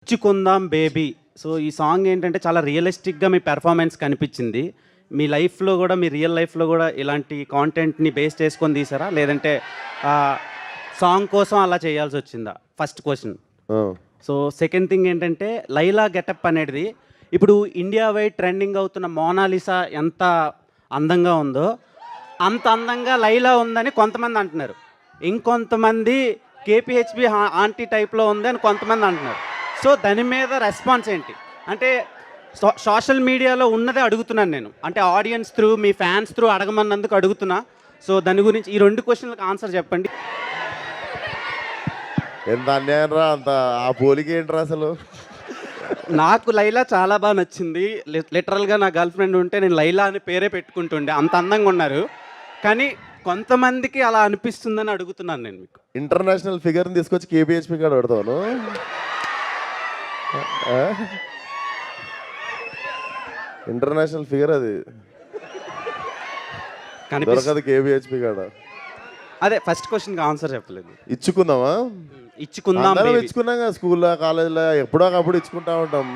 ఇచ్చుకుందాం baby. So ఈ song ఏంటంటే చాలా రియలిస్టిక్గా మీ పెర్ఫార్మెన్స్ కనిపించింది. మీ లైఫ్లో కూడా, మీ రియల్ లైఫ్లో కూడా ఇలాంటి కాంటెంట్ని బేస్ చేసుకొని తీసారా, లేదంటే సాంగ్ కోసం అలా చేయాల్సి వచ్చిందా? First question. So second thing ఏంటంటే, లైలా గెటప్ అనేది ఇప్పుడు ఇండియా వైడ్ ట్రెండింగ్ అవుతున్న మోనాలిసా ఎంత అందంగా ఉందో అంత అందంగా లైలా ఉందని కొంతమంది అంటున్నారు. ఇంకొంతమంది కేపీహెచ్బి ఆంటీ టైప్లో ఉంది అని కొంతమంది అంటున్నారు. సో దాని మీద రెస్పాన్స్ ఏంటి? అంటే సోషల్ మీడియాలో ఉన్నదే అడుగుతున్నాను నేను, అంటే ఆడియన్స్ త్రూ, మీ ఫ్యాన్స్ త్రూ అడగమన్నందుకు అడుగుతున్నా. సో దాని గురించి ఈ రెండు క్వశ్చన్లకు ఆన్సర్ చెప్పండి. ఎంత అన్యాయం రా, అంత ఆ పోలిక ఏంట్రా అసలు? నాకు లైలా చాలా బాగా నచ్చింది. లిటరల్గా నా గర్ల్ ఫ్రెండ్ ఉంటే నేను లైలా అని పేరే పెట్టుకుంటుండే, అంత అందంగా ఉన్నారు. కానీ కొంతమందికి అలా అనిపిస్తుందని అడుగుతున్నాను నేను మీకు. ఇంటర్నేషనల్ ఫిగర్ని తీసుకొచ్చి కేపీహెచ్పి కాడ పెడతాను. ఇంటర్నేషనల్ ఫిగర్ అది దొరకదు కేపీహెచ్పి కాడ. అదే ఫస్ట్ క్వశ్చన్కి ఆన్సర్ చెప్పలేదు. ఇచ్చుకుందామా? ఇచ్చుకుందాం. ఇచ్చుకున్నాం కదా స్కూల్లో, కాలేజీలో, ఎప్పుడో ఒకప్పుడు ఇచ్చుకుంటా ఉంటాం.